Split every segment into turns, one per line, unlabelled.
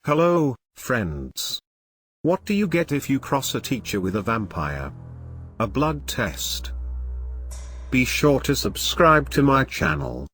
Hello, friends. What do you get if you cross a teacher with a vampire? A blood test. Be sure to subscribe to my channel.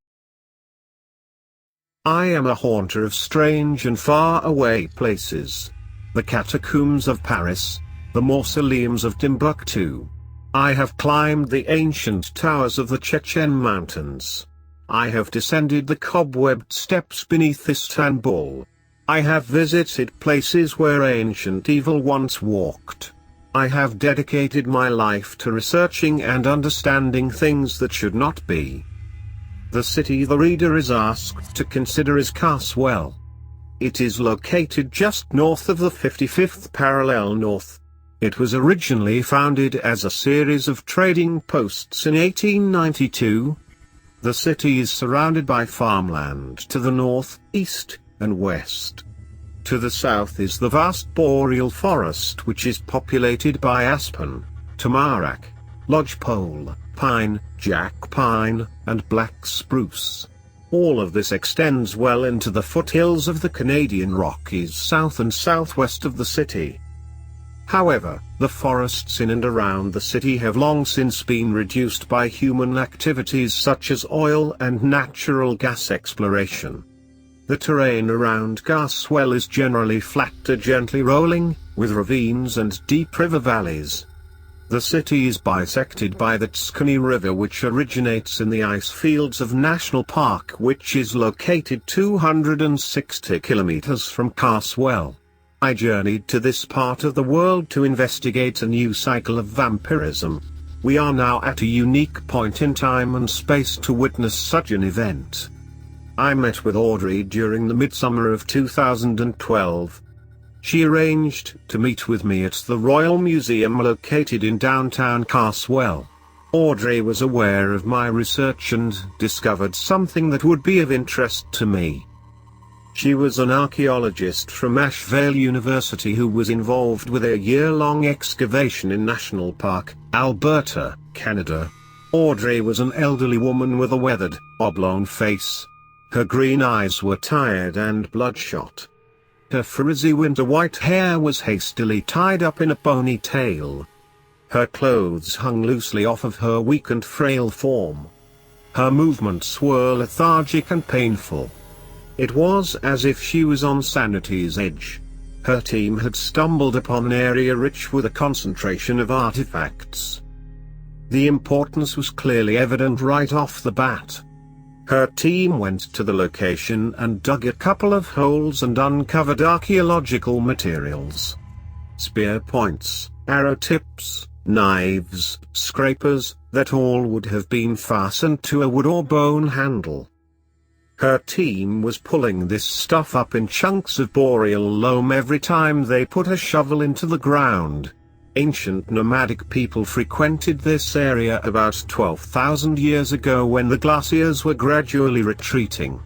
I am a haunter of strange and far-away places. The catacombs of Paris, the mausoleums of Timbuktu. I have climbed the ancient towers of the Chechen mountains. I have descended the cobwebbed steps beneath Istanbul. I have visited places where ancient evil once walked. I have dedicated my life to researching and understanding things that should not be. The city the reader is asked to consider is Casswell. It is located just north of the 55th parallel north. It was originally founded as a series of trading posts in 1892. The city is surrounded by farmland to the north, east, and west. To the south is the vast boreal forest, which is populated by aspen, tamarack, lodgepole, pine, jack pine, and black spruce. All of this extends well into the foothills of the Canadian Rockies south and southwest of the city. However, the forests in and around the city have long since been reduced by human activities such as oil and natural gas exploration. The terrain around Casswell is generally flat to gently rolling, with ravines and deep river valleys. The city is bisected by the Tuscany River, which originates in the ice fields of National Park, which is located 260 kilometers from Casswell. I journeyed to this part of the world to investigate a new cycle of vampirism. We are now at a unique point in time and space to witness such an event. I met with Audrey during the midsummer of 2012. She arranged to meet with me at the Royal Museum located in downtown Casswell. Audrey was aware of my research and discovered something that would be of interest to me. She was an archaeologist from Asheville University who was involved with a year-long excavation in National Park, Alberta, Canada. Audrey was an elderly woman with a weathered, oblong face. Her green eyes were tired and bloodshot. Her frizzy winter white hair was hastily tied up in a ponytail. Her clothes hung loosely off of her weak and frail form. Her movements were lethargic and painful. It was as if she was on sanity's edge. Her team had stumbled upon an area rich with a concentration of artifacts. The importance was clearly evident right off the bat. Her team went to the location and dug a couple of holes and uncovered archaeological materials. Spear points, arrow tips, knives, scrapers, that all would have been fastened to a wood or bone handle. Her team was pulling this stuff up in chunks of boreal loam every time they put a shovel into the ground. Ancient nomadic people frequented this area about 12,000 years ago when the glaciers were gradually retreating.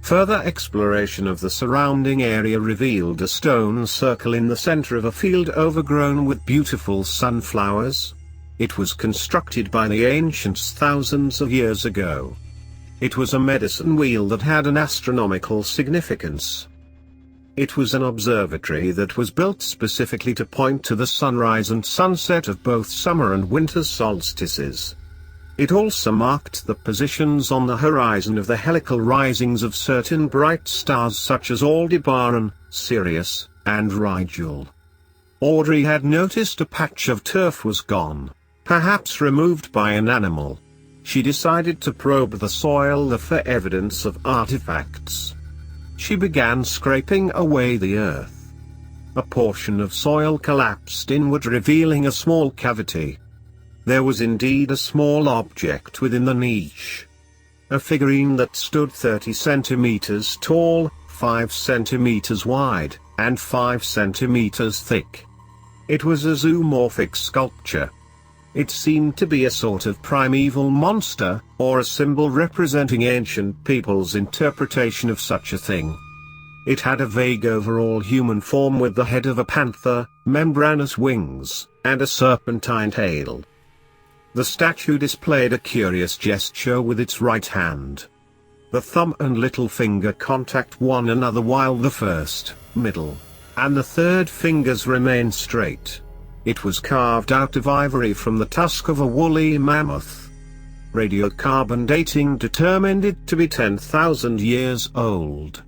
Further exploration of the surrounding area revealed a stone circle in the center of a field overgrown with beautiful sunflowers. It was constructed by the ancients thousands of years ago. It was a medicine wheel that had an astronomical significance. It was an observatory that was built specifically to point to the sunrise and sunset of both summer and winter solstices. It also marked the positions on the horizon of the helical risings of certain bright stars such as Aldebaran, Sirius, and Rigel. Audrey had noticed a patch of turf was gone, perhaps removed by an animal. She decided to probe the soil for evidence of artifacts. She began scraping away the earth. A portion of soil collapsed inward, revealing a small cavity. There was indeed a small object within the niche. A figurine that stood 30 centimeters tall, 5 centimeters wide, and 5 centimeters thick. It was a zoomorphic sculpture. It seemed to be a sort of primeval monster, or a symbol representing ancient people's interpretation of such a thing. It had a vague overall human form with the head of a panther, membranous wings, and a serpentine tail. The statue displayed a curious gesture with its right hand. The thumb and little finger contact one another while the first, middle, and the third fingers remain straight. It was carved out of ivory from the tusk of a woolly mammoth. Radiocarbon dating determined it to be 10,000 years old.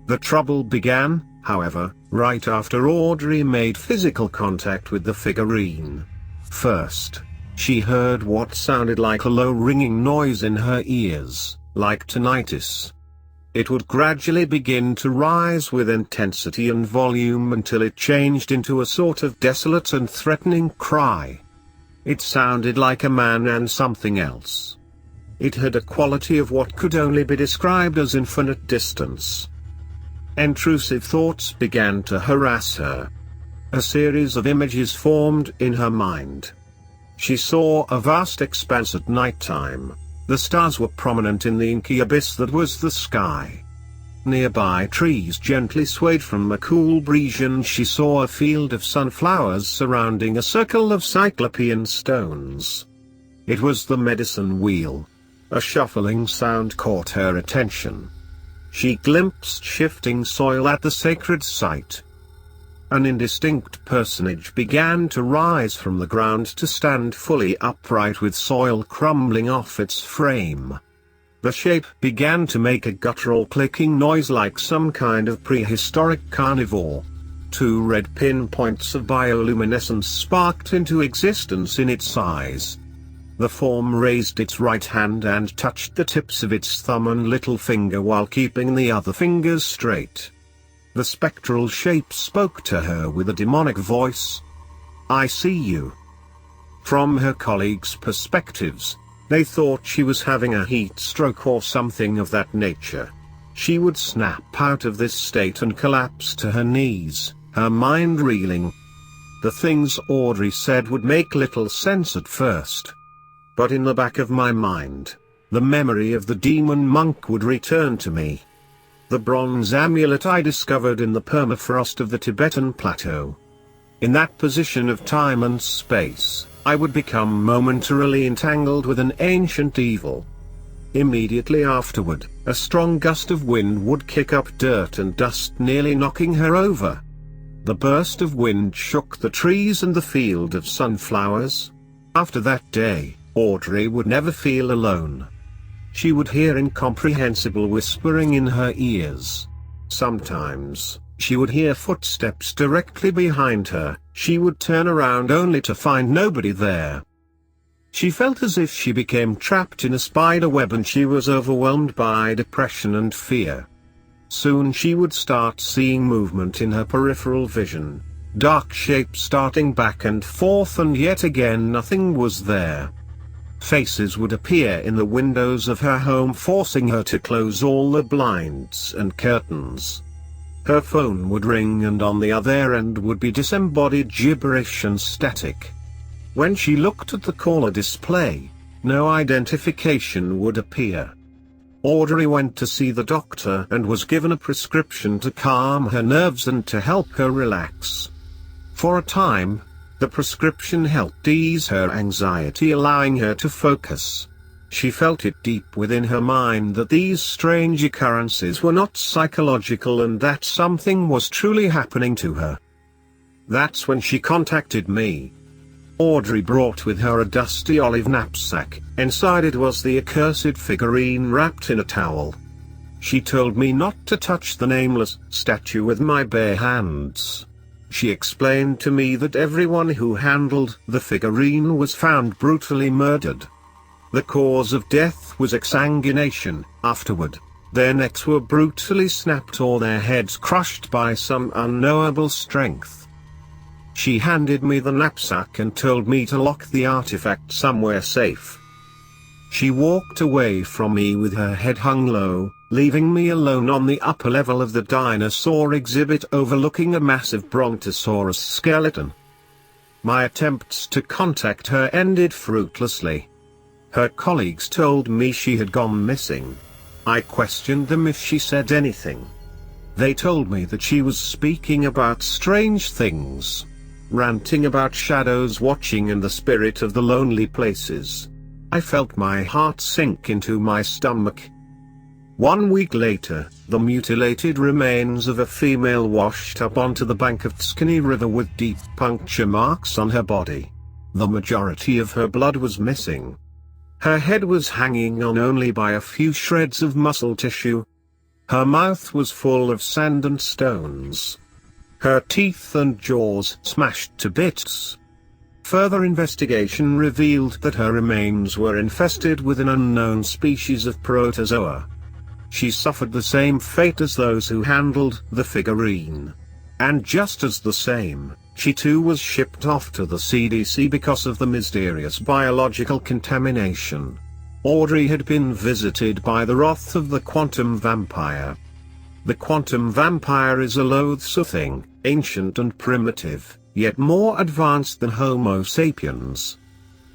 The trouble began, however, right after Audrey made physical contact with the figurine. First, she heard what sounded like a low ringing noise in her ears, like tinnitus. It would gradually begin to rise with intensity and volume until it changed into a sort of desolate and threatening cry. It sounded like a man and something else. It had a quality of what could only be described as infinite distance. Intrusive thoughts began to harass her. A series of images formed in her mind. She saw a vast expanse at night time. The stars were prominent in the inky abyss that was the sky. Nearby trees gently swayed from a cool breeze, and she saw a field of sunflowers surrounding a circle of cyclopean stones. It was the medicine wheel. A shuffling sound caught her attention. She glimpsed shifting soil at the sacred site. An indistinct personage began to rise from the ground to stand fully upright with soil crumbling off its frame. The shape began to make a guttural clicking noise like some kind of prehistoric carnivore. 2 red pinpoints of bioluminescence sparked into existence in its eyes. The form raised its right hand and touched the tips of its thumb and little finger while keeping the other fingers straight. The spectral shape spoke to her with a demonic voice. "I see you." From her colleagues' perspectives, they thought she was having a heat stroke or something of that nature. She would snap out of this state and collapse to her knees, her mind reeling. The things Audrey said would make little sense at first. But in the back of my mind, the memory of the demon monk would return to me. The bronze amulet I discovered in the permafrost of the Tibetan plateau. In that position of time and space, I would become momentarily entangled with an ancient evil. Immediately afterward, a strong gust of wind would kick up dirt and dust, nearly knocking her over. The burst of wind shook the trees and the field of sunflowers. After that day, Audrey would never feel alone. She would hear incomprehensible whispering in her ears. Sometimes, she would hear footsteps directly behind her. She would turn around only to find nobody there. She felt as if she became trapped in a spider web, and she was overwhelmed by depression and fear. Soon she would start seeing movement in her peripheral vision, dark shapes starting back and forth, and yet again nothing was there. Faces would appear in the windows of her home, forcing her to close all the blinds and curtains. Her phone would ring, and on the other end would be disembodied gibberish and static. When she looked at the caller display, no identification would appear. Audrey went to see the doctor and was given a prescription to calm her nerves and to help her relax. For a time, the prescription helped ease her anxiety, allowing her to focus. She felt it deep within her mind that these strange occurrences were not psychological and that something was truly happening to her. That's when she contacted me. Audrey brought with her a dusty olive knapsack. Inside it was the accursed figurine wrapped in a towel. She told me not to touch the nameless statue with my bare hands. She explained to me that everyone who handled the figurine was found brutally murdered. The cause of death was exsanguination. Afterward, their necks were brutally snapped or their heads crushed by some unknowable strength. She handed me the knapsack and told me to lock the artifact somewhere safe. She walked away from me with her head hung low, leaving me alone on the upper level of the dinosaur exhibit overlooking a massive brontosaurus skeleton. My attempts to contact her ended fruitlessly. Her colleagues told me she had gone missing. I questioned them if she said anything. They told me that she was speaking about strange things, ranting about shadows watching and the spirit of the lonely places. I felt my heart sink into my stomach. 1 week later, the mutilated remains of a female washed up onto the bank of Tuscany River with deep puncture marks on her body. The majority of her blood was missing. Her head was hanging on only by a few shreds of muscle tissue. Her mouth was full of sand and stones. Her teeth and jaws smashed to bits. Further investigation revealed that her remains were infested with an unknown species of protozoa. She suffered the same fate as those who handled the figurine. And just as the same, she too was shipped off to the CDC because of the mysterious biological contamination. Audrey had been visited by the wrath of the quantum vampire. The quantum vampire is a loathsome thing, ancient and primitive, yet more advanced than Homo sapiens.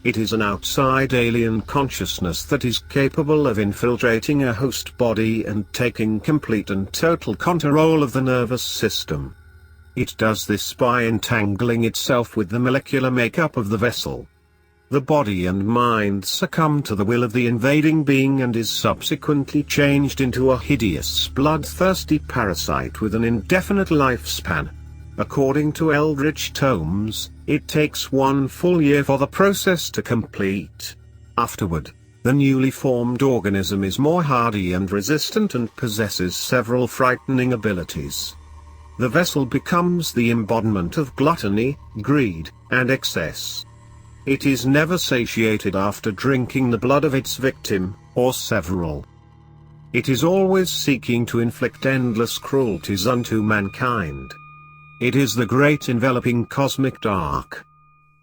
It is an outside alien consciousness that is capable of infiltrating a host body and taking complete and total control of the nervous system. It does this by entangling itself with the molecular makeup of the vessel. The body and mind succumb to the will of the invading being and is subsequently changed into a hideous bloodthirsty parasite with an indefinite lifespan. According to eldritch tomes, it takes 1 full year for the process to complete. Afterward, the newly formed organism is more hardy and resistant and possesses several frightening abilities. The vessel becomes the embodiment of gluttony, greed, and excess. It is never satiated after drinking the blood of its victim, or several. It is always seeking to inflict endless cruelties unto mankind. It is the great enveloping cosmic dark.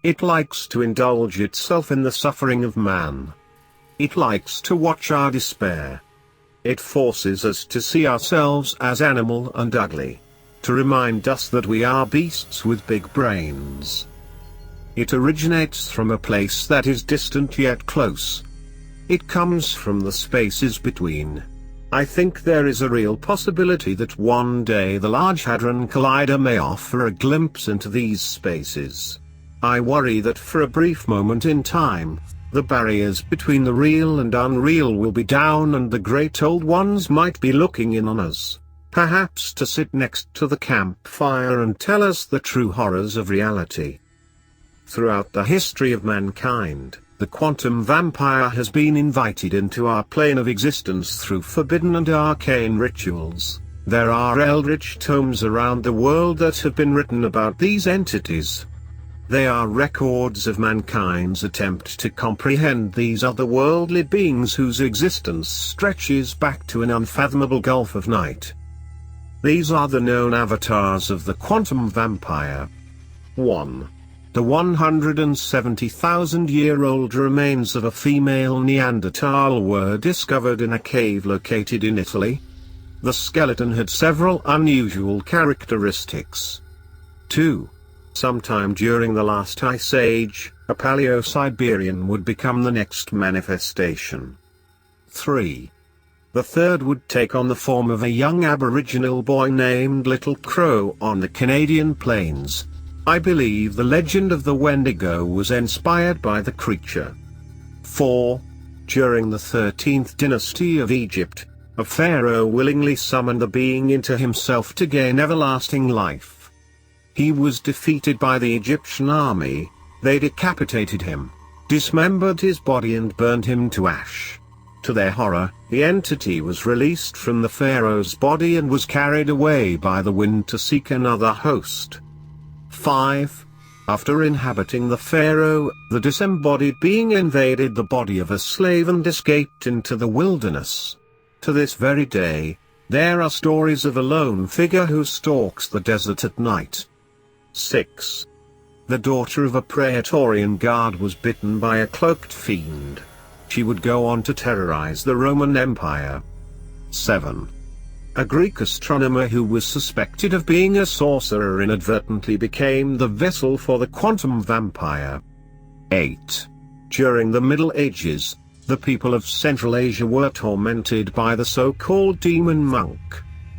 It likes to indulge itself in the suffering of man. It likes to watch our despair. It forces us to see ourselves as animal and ugly. To remind us that we are beasts with big brains. It originates from a place that is distant yet close. It comes from the spaces between. I think there is a real possibility that one day the Large Hadron Collider may offer a glimpse into these spaces. I worry that for a brief moment in time, the barriers between the real and unreal will be down and the great old ones might be looking in on us, perhaps to sit next to the campfire and tell us the true horrors of reality. Throughout the history of mankind, the quantum vampire has been invited into our plane of existence through forbidden and arcane rituals. There are eldritch tomes around the world that have been written about these entities. They are records of mankind's attempt to comprehend these otherworldly beings whose existence stretches back to an unfathomable gulf of night. These are the known avatars of the quantum vampire. 1. The 170,000-year-old remains of a female Neanderthal were discovered in a cave located in Italy. The skeleton had several unusual characteristics. 2. Sometime during the last ice age, a Paleo-Siberian would become the next manifestation. 3. The third would take on the form of a young Aboriginal boy named Little Crow on the Canadian plains. I believe the legend of the Wendigo was inspired by the creature. 4. During the 13th dynasty of Egypt, a pharaoh willingly summoned the being into himself to gain everlasting life. He was defeated by the Egyptian army. They decapitated him, dismembered his body and burned him to ash. To their horror, the entity was released from the pharaoh's body and was carried away by the wind to seek another host. 5. After inhabiting the pharaoh, the disembodied being invaded the body of a slave and escaped into the wilderness. To this very day, there are stories of a lone figure who stalks the desert at night. 6. The daughter of a Praetorian guard was bitten by a cloaked fiend. She would go on to terrorize the Roman Empire. 7. A Greek astronomer who was suspected of being a sorcerer inadvertently became the vessel for the quantum vampire. 8. During the Middle Ages, the people of Central Asia were tormented by the so-called demon monk.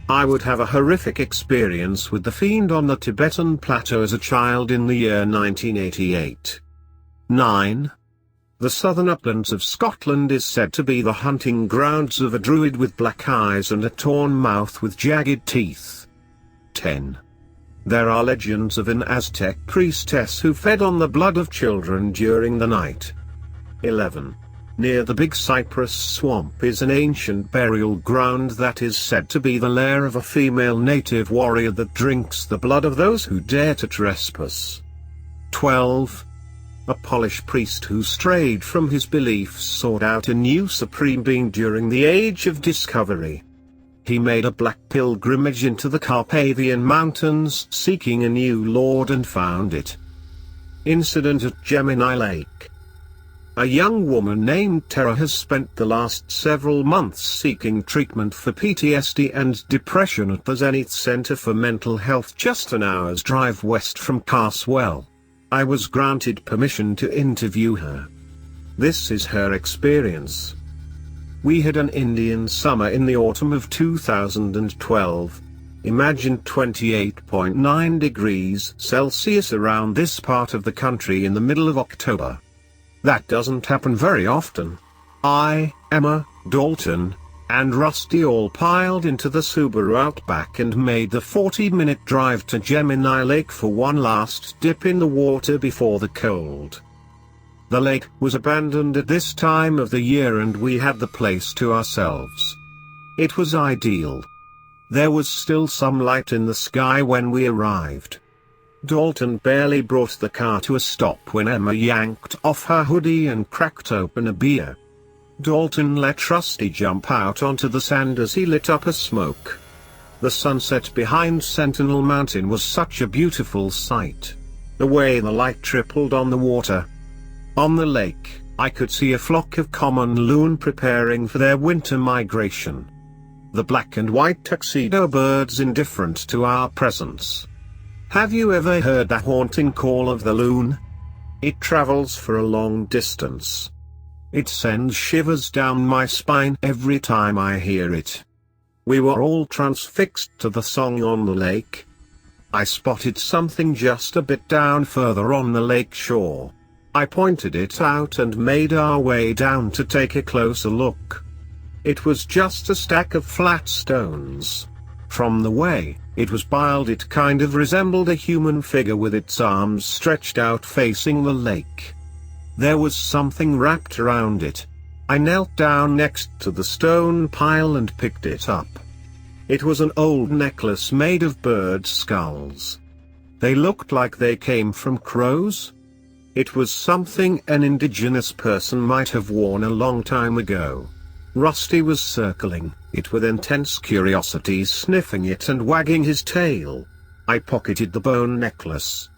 I would have a horrific experience with the fiend on the Tibetan plateau as a child in the year 1988. 9. The southern uplands of Scotland is said to be the hunting grounds of a druid with black eyes and a torn mouth with jagged teeth. 10. There are legends of an Aztec priestess who fed on the blood of children during the night. 11. Near the Big Cypress Swamp is an ancient burial ground that is said to be the lair of a female native warrior that drinks the blood of those who dare to trespass. 12. A Polish priest who strayed from his beliefs sought out a new supreme being during the Age of Discovery. He made a black pilgrimage into the Carpathian Mountains seeking a new lord and found it. Incident at Gemini Lake. A young woman named Tara has spent the last several months seeking treatment for PTSD and depression at the Zenith Center for Mental Health just an hour's drive west from Casswell. I was granted permission to interview her. This is her experience. We had an Indian summer in the autumn of 2012. Imagine 28.9 degrees Celsius around this part of the country in the middle of October. That doesn't happen very often. I, Emma, Dalton, and Rusty all piled into the Subaru Outback and made the 40-minute drive to Gemini Lake for one last dip in the water before the cold. The lake was abandoned at this time of the year and we had the place to ourselves. It was ideal. There was still some light in the sky when we arrived. Dalton barely brought the car to a stop when Emma yanked off her hoodie and cracked open a beer. Dalton let Rusty jump out onto the sand as he lit up a smoke. The sunset behind Sentinel Mountain was such a beautiful sight. The way the light trickled on the water. On the lake, I could see a flock of common loon preparing for their winter migration. The black and white tuxedo birds indifferent to our presence. Have you ever heard the haunting call of the loon? It travels for a long distance. It sends shivers down my spine every time I hear it. We were all transfixed to the song on the lake. I spotted something just a bit down further on the lake shore. I pointed it out and made our way down to take a closer look. It was just a stack of flat stones. From the way it was piled, it kind of resembled a human figure with its arms stretched out facing the lake. There was something wrapped around it. I knelt down next to the stone pile and picked it up. It was an old necklace made of bird skulls. They looked like they came from crows. It was something an indigenous person might have worn a long time ago. Rusty was circling it with intense curiosity, sniffing it and wagging his tail. I pocketed the bone necklace.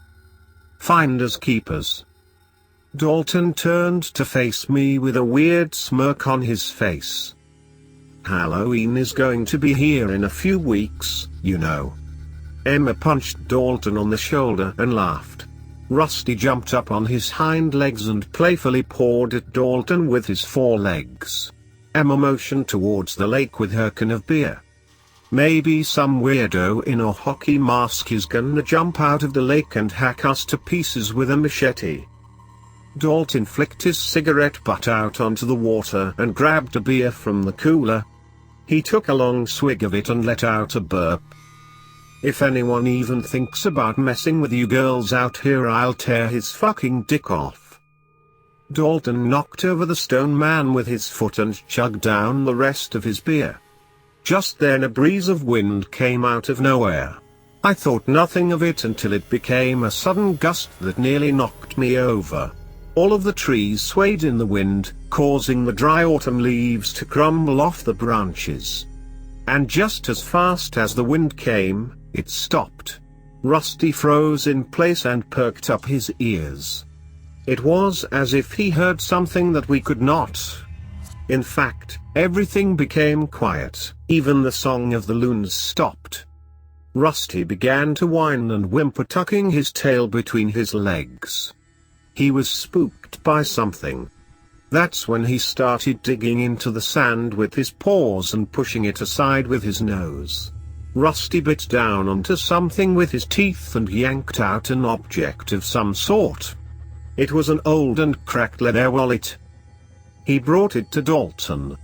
Finders keepers. Dalton turned to face me with a weird smirk on his face. Halloween is going to be here in a few weeks, you know. Emma punched Dalton on the shoulder and laughed. Rusty jumped up on his hind legs and playfully pawed at Dalton with his forelegs. Emma motioned towards the lake with her can of beer. Maybe some weirdo in a hockey mask is gonna jump out of the lake and hack us to pieces with a machete. Dalton flicked his cigarette butt out onto the water and grabbed a beer from the cooler. He took a long swig of it and let out a burp. If anyone even thinks about messing with you girls out here, I'll tear his fucking dick off. Dalton knocked over the stone man with his foot and chugged down the rest of his beer. Just then a breeze of wind came out of nowhere. I thought nothing of it until it became a sudden gust that nearly knocked me over. All of the trees swayed in the wind, causing the dry autumn leaves to crumble off the branches. And just as fast as the wind came, it stopped. Rusty froze in place and perked up his ears. It was as if he heard something that we could not. In fact, everything became quiet, even the song of the loons stopped. Rusty began to whine and whimper, tucking his tail between his legs. He was spooked by something. That's when he started digging into the sand with his paws and pushing it aside with his nose. Rusty bit down onto something with his teeth and yanked out an object of some sort. It was an old and cracked leather wallet. He brought it to Dalton.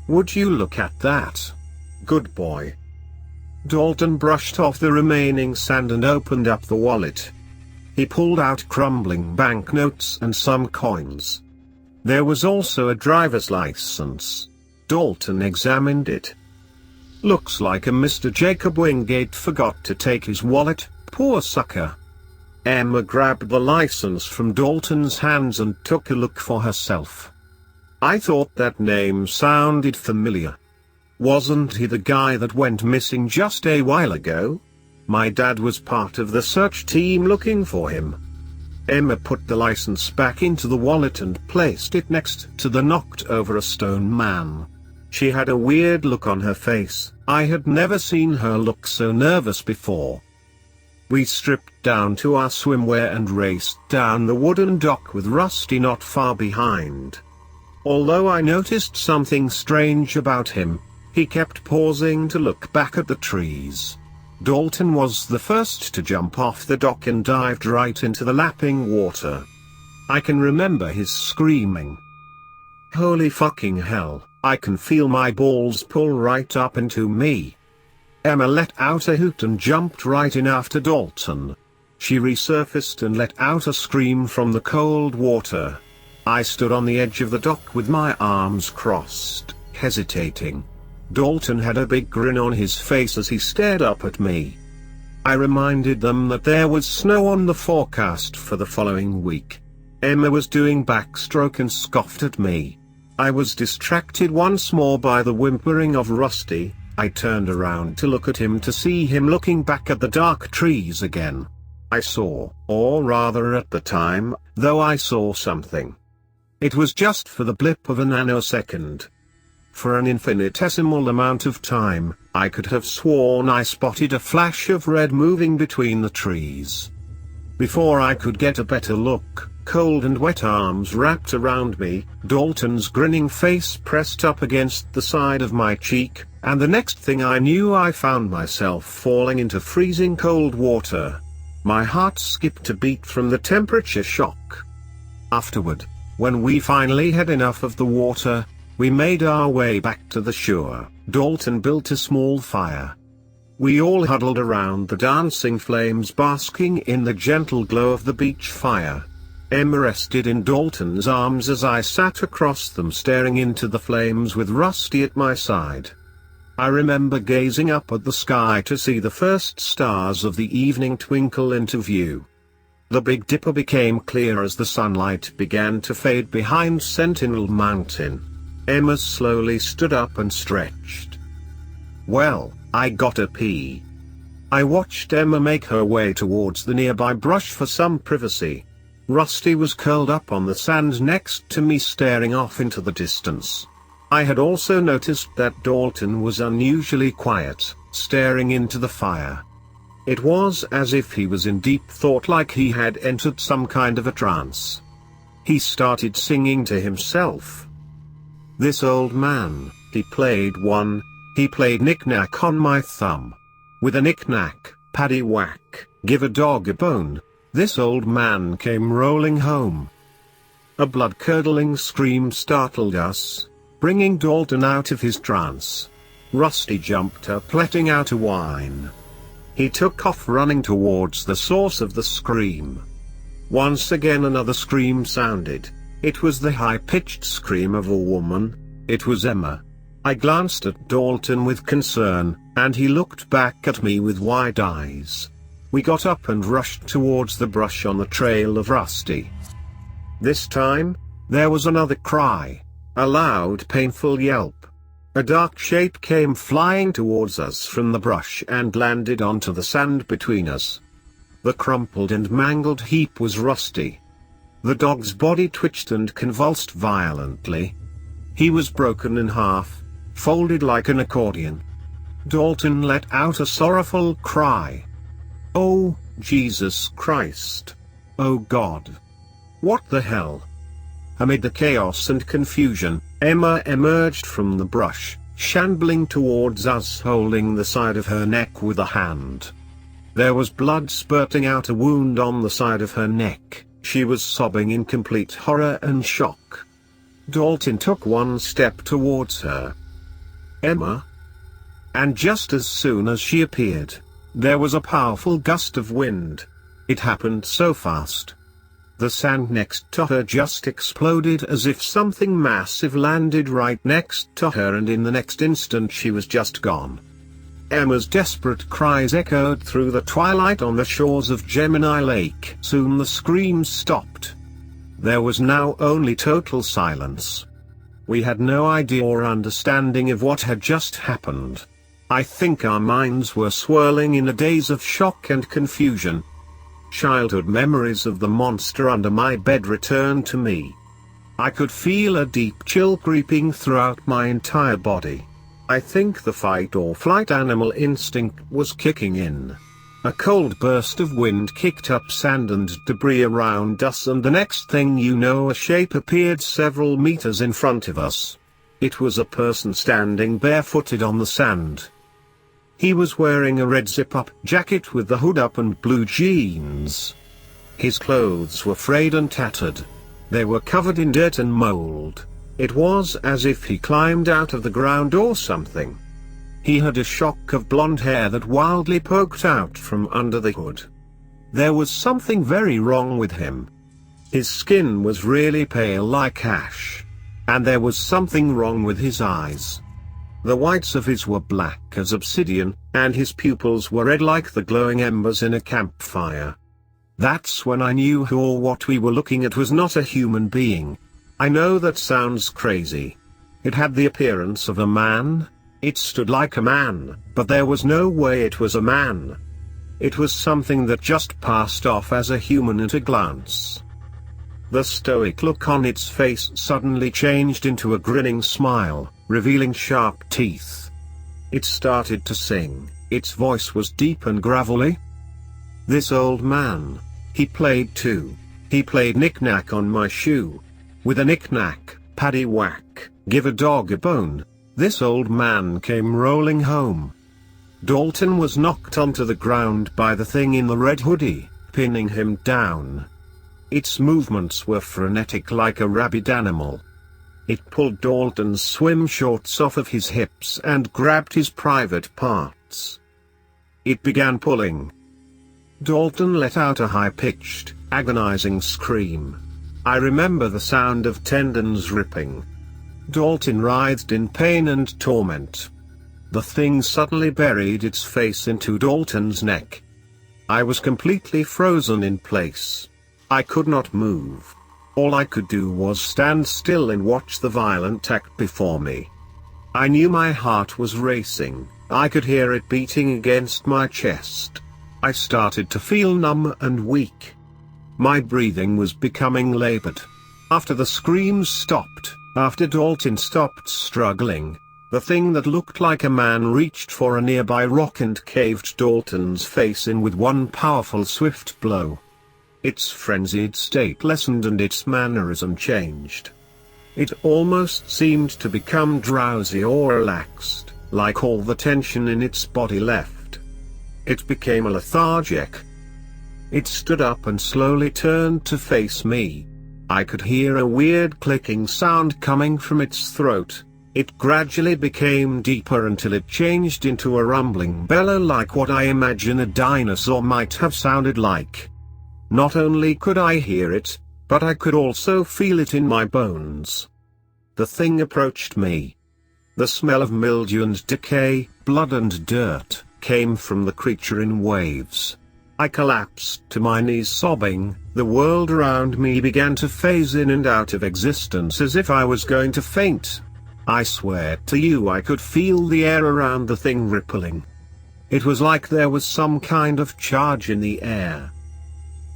"Would you look at that? Good boy." Dalton brushed off the remaining sand and opened up the wallet. He pulled out crumbling banknotes and some coins. There was also a driver's license. Dalton examined it. "Looks like a Mr. Jacob Wingate forgot to take his wallet, poor sucker." Emma grabbed the license from Dalton's hands and took a look for herself. "I thought that name sounded familiar. Wasn't he the guy that went missing just a while ago? My dad was part of the search team looking for him." Emma put the license back into the wallet and placed it next to the knocked-over stone man. She had a weird look on her face. I had never seen her look so nervous before. We stripped down to our swimwear and raced down the wooden dock with Rusty not far behind. Although I noticed something strange about him, he kept pausing to look back at the trees. Dalton was the first to jump off the dock and dived right into the lapping water. I can remember his screaming. "Holy fucking hell, I can feel my balls pull right up into me." Emma let out a hoot and jumped right in after Dalton. She resurfaced and let out a scream from the cold water. I stood on the edge of the dock with my arms crossed, hesitating. Dalton had a big grin on his face as he stared up at me. I reminded them that there was snow on the forecast for the following week. Emma was doing backstroke and scoffed at me. I was distracted once more by the whimpering of Rusty. I turned around to look at him to see him looking back at the dark trees again. I saw, or rather at the time, though I saw something. It was just for the blip of a nanosecond. For an infinitesimal amount of time, I could have sworn I spotted a flash of red moving between the trees. Before I could get a better look, cold and wet arms wrapped around me, Dalton's grinning face pressed up against the side of my cheek, and the next thing I knew I found myself falling into freezing cold water. My heart skipped a beat from the temperature shock. Afterward, when we finally had enough of the water, we made our way back to the shore. Dalton built a small fire. We all huddled around the dancing flames, basking in the gentle glow of the beach fire. Emma rested in Dalton's arms as I sat across them staring into the flames with Rusty at my side. I remember gazing up at the sky to see the first stars of the evening twinkle into view. The Big Dipper became clear as the sunlight began to fade behind Sentinel Mountain. Emma slowly stood up and stretched. "Well, I gotta pee." I watched Emma make her way towards the nearby brush for some privacy. Rusty was curled up on the sand next to me staring off into the distance. I had also noticed that Dalton was unusually quiet, staring into the fire. It was as if he was in deep thought, like he had entered some kind of a trance. He started singing to himself. "This old man, he played knick-knack on my thumb. With a knick-knack, paddy-whack, give a dog a bone, this old man came rolling home." A blood-curdling scream startled us, bringing Dalton out of his trance. Rusty jumped up, letting out a whine. He took off running towards the source of the scream. Once again another scream sounded. It was the high-pitched scream of a woman. It was Emma. I glanced at Dalton with concern, and he looked back at me with wide eyes. We got up and rushed towards the brush on the trail of Rusty. This time, there was another cry. A loud, painful yelp. A dark shape came flying towards us from the brush and landed onto the sand between us. The crumpled and mangled heap was Rusty. The dog's body twitched and convulsed violently. He was broken in half, folded like an accordion. Dalton let out a sorrowful cry. "Oh, Jesus Christ! Oh God! What the hell?" Amid the chaos and confusion, Emma emerged from the brush, shambling towards us, holding the side of her neck with a hand. There was blood spurting out a wound on the side of her neck. She was sobbing in complete horror and shock. Dalton took one step towards her. "Emma?" And just as soon as she appeared, there was a powerful gust of wind. It happened so fast. The sand next to her just exploded as if something massive landed right next to her, and in the next instant she was just gone. Emma's desperate cries echoed through the twilight on the shores of Gemini Lake. Soon the screams stopped. There was now only total silence. We had no idea or understanding of what had just happened. I think our minds were swirling in a daze of shock and confusion. Childhood memories of the monster under my bed returned to me. I could feel a deep chill creeping throughout my entire body. I think the fight or flight animal instinct was kicking in. A cold burst of wind kicked up sand and debris around us, and the next thing you know, a shape appeared several meters in front of us. It was a person standing barefooted on the sand. He was wearing a red zip-up jacket with the hood up and blue jeans. His clothes were frayed and tattered. They were covered in dirt and mold. It was as if he climbed out of the ground or something. He had a shock of blonde hair that wildly poked out from under the hood. There was something very wrong with him. His skin was really pale like ash. And there was something wrong with his eyes. The whites of his were black as obsidian, and his pupils were red like the glowing embers in a campfire. That's when I knew who or what we were looking at was not a human being. I know that sounds crazy. It had the appearance of a man. It stood like a man, but there was no way it was a man. It was something that just passed off as a human at a glance. The stoic look on its face suddenly changed into a grinning smile, revealing sharp teeth. It started to sing. Its voice was deep and gravelly. This old man, he played too. He played knick-knack on my shoe. With a knick-knack, paddy-whack, give a dog a bone. This old man came rolling home. Dalton was knocked onto the ground by the thing in the red hoodie, pinning him down. Its movements were frenetic like a rabid animal. It pulled Dalton's swim shorts off of his hips and grabbed his private parts. It began pulling. Dalton let out a high-pitched, agonizing scream. I remember the sound of tendons ripping. Dalton writhed in pain and torment. The thing suddenly buried its face into Dalton's neck. I was completely frozen in place. I could not move. All I could do was stand still and watch the violent act before me. I knew my heart was racing. I could hear it beating against my chest. I started to feel numb and weak. My breathing was becoming labored. After the screams stopped, after Dalton stopped struggling, the thing that looked like a man reached for a nearby rock and caved Dalton's face in with one powerful swift blow. Its frenzied state lessened and its mannerism changed. It almost seemed to become drowsy or relaxed, like all the tension in its body left. It became lethargic. It stood up and slowly turned to face me. I could hear a weird clicking sound coming from its throat. It gradually became deeper until it changed into a rumbling bellow like what I imagine a dinosaur might have sounded like. Not only could I hear it, but I could also feel it in my bones. The thing approached me. The smell of mildew and decay, blood and dirt, came from the creature in waves. I collapsed to my knees sobbing. The world around me began to phase in and out of existence as if I was going to faint. I swear to you I could feel the air around the thing rippling. It was like there was some kind of charge in the air.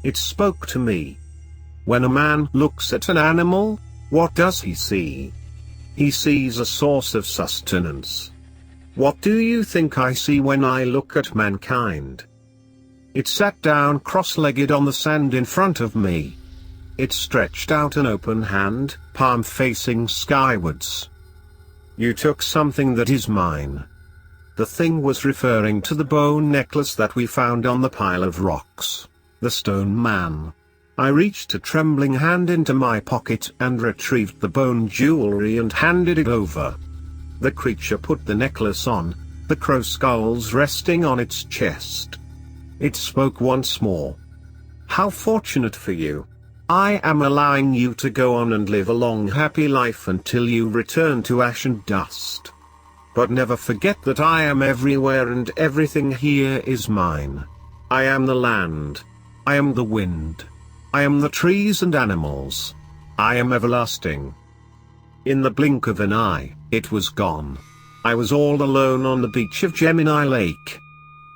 It spoke to me. When a man looks at an animal, what does he see? He sees a source of sustenance. What do you think I see when I look at mankind? It sat down cross-legged on the sand in front of me. It stretched out an open hand, palm facing skywards. You took something that is mine. The thing was referring to the bone necklace that we found on the pile of rocks. The stone man. I reached a trembling hand into my pocket and retrieved the bone jewelry and handed it over. The creature put the necklace on, the crow skulls resting on its chest. It spoke once more. "How fortunate for you. I am allowing you to go on and live a long happy life until you return to ash and dust. But never forget that I am everywhere and everything here is mine. I am the land. I am the wind. I am the trees and animals. I am everlasting." In the blink of an eye, it was gone. I was all alone on the beach of Gemini Lake.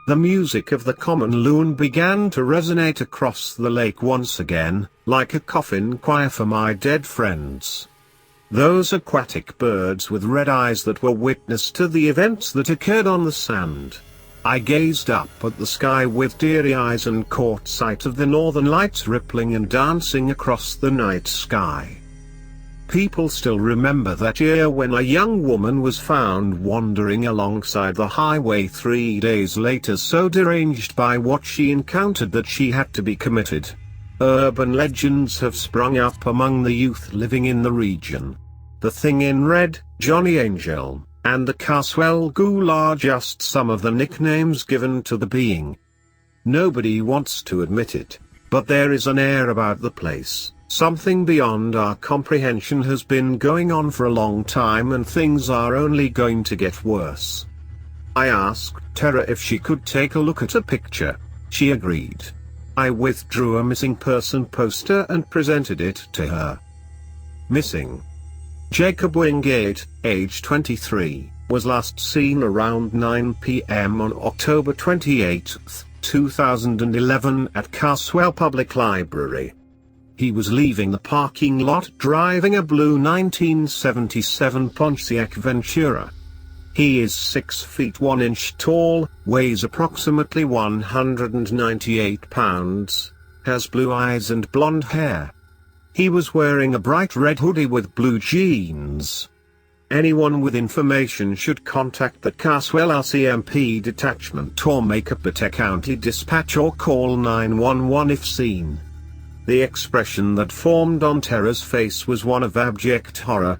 The music of the common loon began to resonate across the lake once again, like a coffin choir for my dead friends. Those aquatic birds with red eyes that were witness to the events that occurred on the sand. I gazed up at the sky with teary eyes and caught sight of the northern lights rippling and dancing across the night sky. People still remember that year when a young woman was found wandering alongside the highway 3 days later, so deranged by what she encountered that she had to be committed. Urban legends have sprung up among the youth living in the region. The Thing in Red, Johnny Angel, and the Casswell Ghoul are just some of the nicknames given to the being. Nobody wants to admit it, but there is an air about the place. Something beyond our comprehension has been going on for a long time, and things are only going to get worse. I asked Tara if she could take a look at a picture. She agreed. I withdrew a missing person poster and presented it to her. Missing. Jacob Wingate, age 23, was last seen around 9 p.m. on October 28, 2011 at Casswell Public Library. He was leaving the parking lot driving a blue 1977 Pontiac Ventura. He is 6 feet 1 inch tall, weighs approximately 198 pounds, has blue eyes and blonde hair. He was wearing a bright red hoodie with blue jeans. Anyone with information should contact the Casswell RCMP detachment or make up a County dispatch or call 911 if seen. The expression that formed on Tara's face was one of abject horror,